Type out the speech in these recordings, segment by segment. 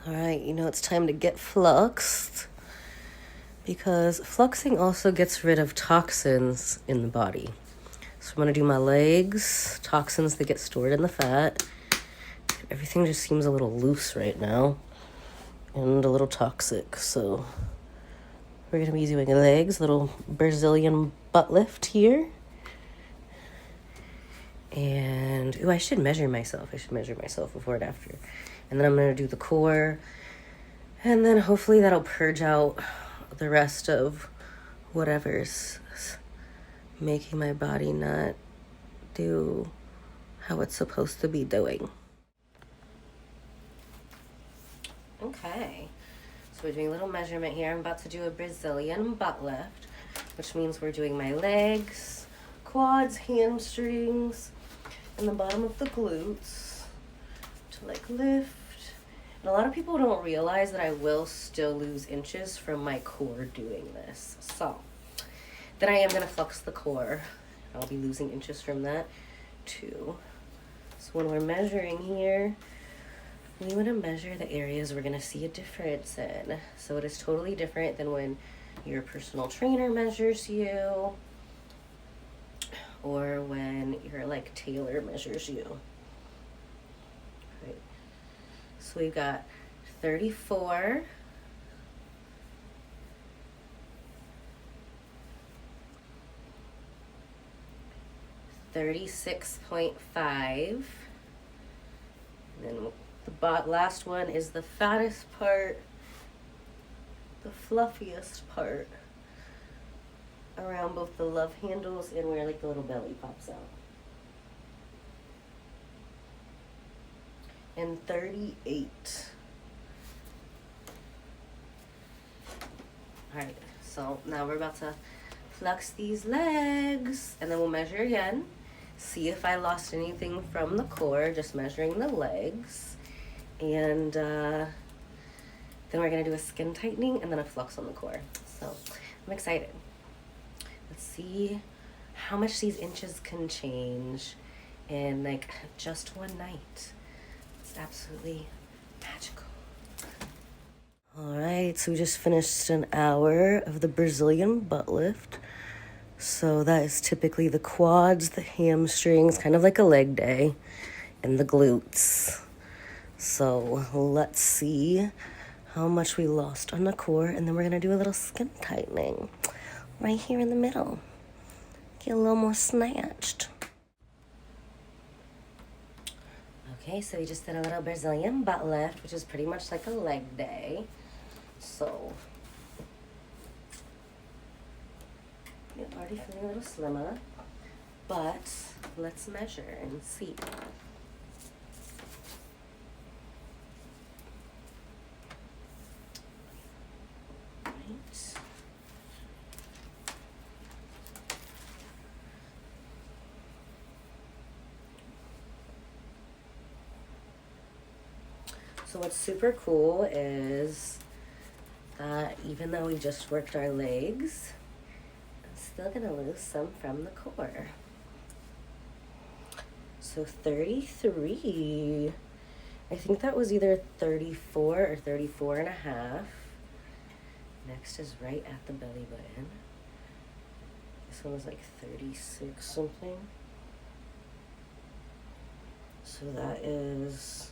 All right, you know it's time to get fluxed because fluxing also gets rid of toxins in the body. So I'm gonna do my legs, toxins that get stored in the fat. Everything just seems a little loose right now and a little toxic. So we're gonna be doing legs, little Brazilian butt lift here. And, I should measure myself. I should measure myself before and after. And then I'm gonna do the core. And then hopefully that'll purge out the rest of whatever's making my body not do how it's supposed to be doing. Okay, so we're doing a little measurement here. I'm about to do a Brazilian butt lift, which means we're doing my legs, quads, hamstrings, and the bottom of the glutes to like lift. And a lot of people don't realize that I will still lose inches from my core doing this. So then I am going to flux the core. I'll be losing inches from that too. So when we're measuring here, we want to measure the areas we're going to see a difference in. So it is totally different than when your personal trainer measures you or when your like tailor measures you. Right. So we've got 34, 36.5, and then the last one is the fattest part, the fluffiest part around both the love handles and where like the little belly pops out. And 38. All right, so now we're about to flux these legs and then we'll measure again. See if I lost anything from the core, just measuring the legs. And then we're gonna do a skin tightening and then a flux on the core. So I'm excited. Let's see how much these inches can change in like just one night. It's absolutely magical. All right, so we just finished an hour of the Brazilian butt lift. So that is typically the quads, the hamstrings, kind of like a leg day, and the glutes. So let's see how much we lost on the core, and then we're gonna do a little skin tightening right here in the middle. Get a little more snatched. Okay, so we just did a little Brazilian butt lift, which is pretty much like a leg day. So you're already feeling a little slimmer, but let's measure and see. Right. So what's super cool is that even though we just worked our legs, I'm still gonna lose some from the core. So 33, I think that was either 34 or 34 and a half. Next is right at the belly button. This one was like 36 something. So that is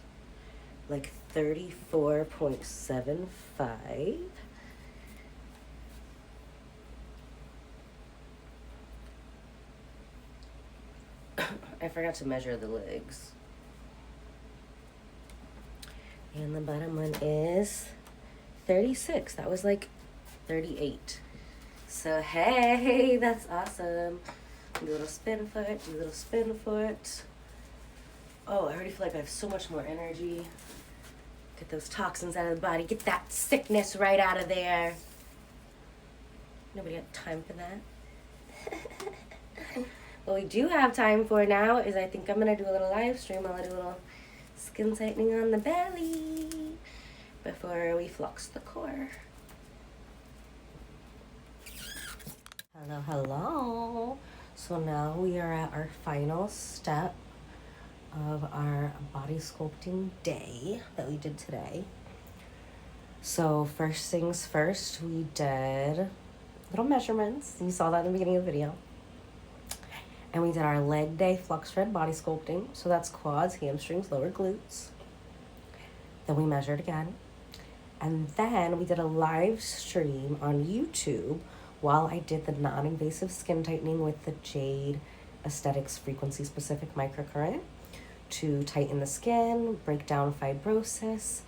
like 34.75. I forgot to measure the legs. And the bottom one is 36. That was like 38. So hey, that's awesome. Do a little spin foot, do a little spin foot. Oh, I already feel like I have so much more energy. Get those toxins out of the body. Get that sickness right out of there. Nobody had time for that. What we do have time for now is I think I'm going to do a little live stream. I'll do a little skin tightening on the belly before we flux the core. Hello, hello. So now we are at our final step of our body sculpting day that we did today. So first things first, we did little measurements. You saw that in the beginning of the video. And we did our leg day Flux Red body sculpting. So that's quads, hamstrings, lower glutes. Then we measured again. And then we did a live stream on YouTube while I did the non-invasive skin tightening with the Jade Esthetics frequency specific microcurrent to tighten the skin, break down fibrosis,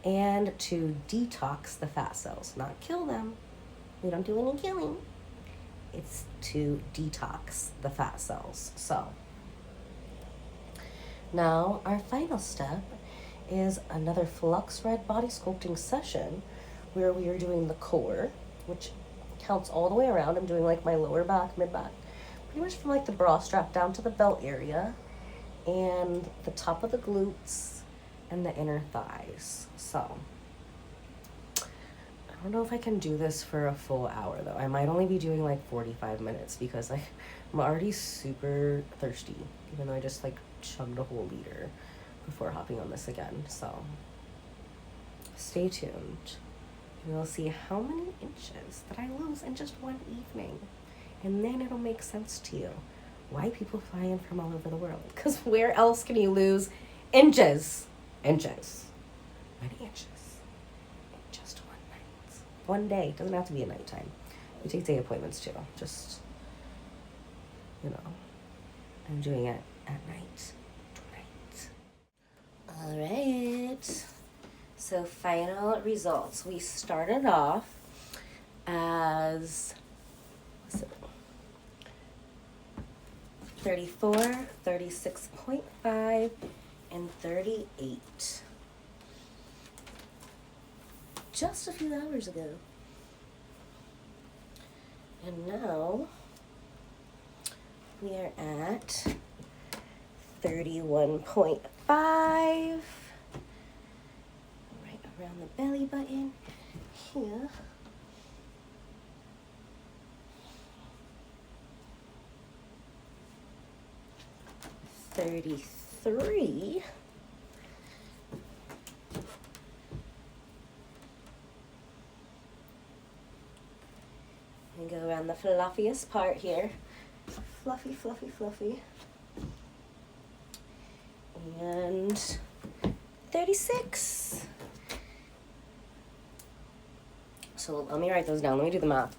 and to detox the fat cells, not kill them. We don't do any killing. It's to detox the fat cells. So now our final step is another Flux Red body sculpting session where we are doing the core, which counts all the way around. I'm doing like my lower back, mid back, pretty much from like the bra strap down to the belt area and the top of the glutes and the inner thighs. So I don't know if I can do this for a full hour though. I might only be doing like 45 minutes because I'm already super thirsty, even though I just like chugged a whole liter before hopping on this again. So stay tuned. We'll see how many inches that I lose in just one evening. And then it'll make sense to you why people fly in from all over the world. Because where else can you lose inches? Inches. Many inches. In just one night. One day. Doesn't have to be a nighttime. You take day appointments too. Just, you know, I'm doing it at night. All right, so final results. We started off as 34, 36.5, and 38. Just a few hours ago. And now we are at 31.5, right around the belly button here. $33. And go around the fluffiest part here. Fluffy, fluffy, fluffy. And 36. So let me write those down. Let me do the math.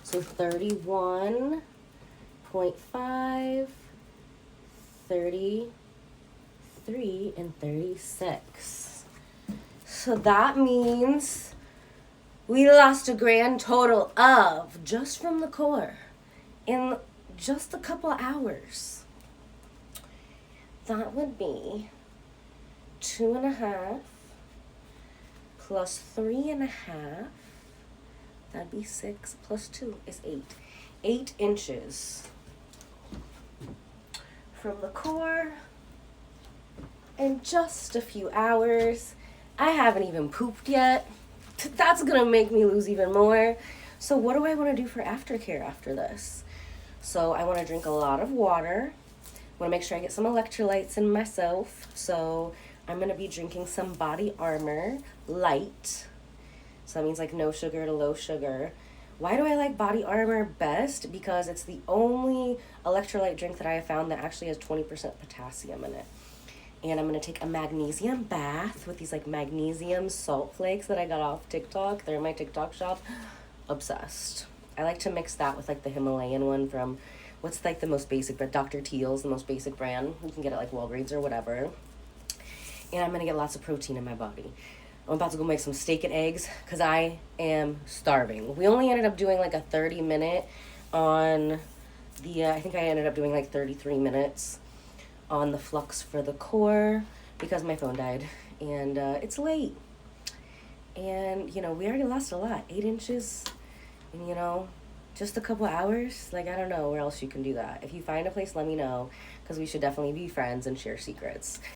So 31.5, 33, and 36. So that means we lost a grand total of, just from the core, in just a couple hours. That would be 2.5 plus 3.5. That'd be 6 plus 2 is 8. 8 inches from the core in just a few hours. I haven't even pooped yet. That's gonna make me lose even more. So what do I want to do for aftercare after this? So I want to drink a lot of water. I want to make sure I get some electrolytes in myself. So I'm going to be drinking some Body Armor Light. So that means like no sugar to low sugar. Why do I like Body Armor best? Because it's the only electrolyte drink that I have found that actually has 20% potassium in it. And I'm going to take a magnesium bath with these like magnesium salt flakes that I got off TikTok. They're in my TikTok shop. Obsessed. I like to mix that with like the Himalayan one from, what's like the most basic, but Dr. Teal's the most basic brand. You can get it like Walgreens or whatever. And I'm going to get lots of protein in my body. I'm about to go make some steak and eggs because I am starving. We only ended up doing like a 30-minute on the, I think I ended up doing like 33 minutes on the Flux for the core because my phone died. And it's late. And, you know, we already lost a lot. 8 inches in, you know, just a couple hours. Like, I don't know where else you can do that. If you find a place, let me know because we should definitely be friends and share secrets.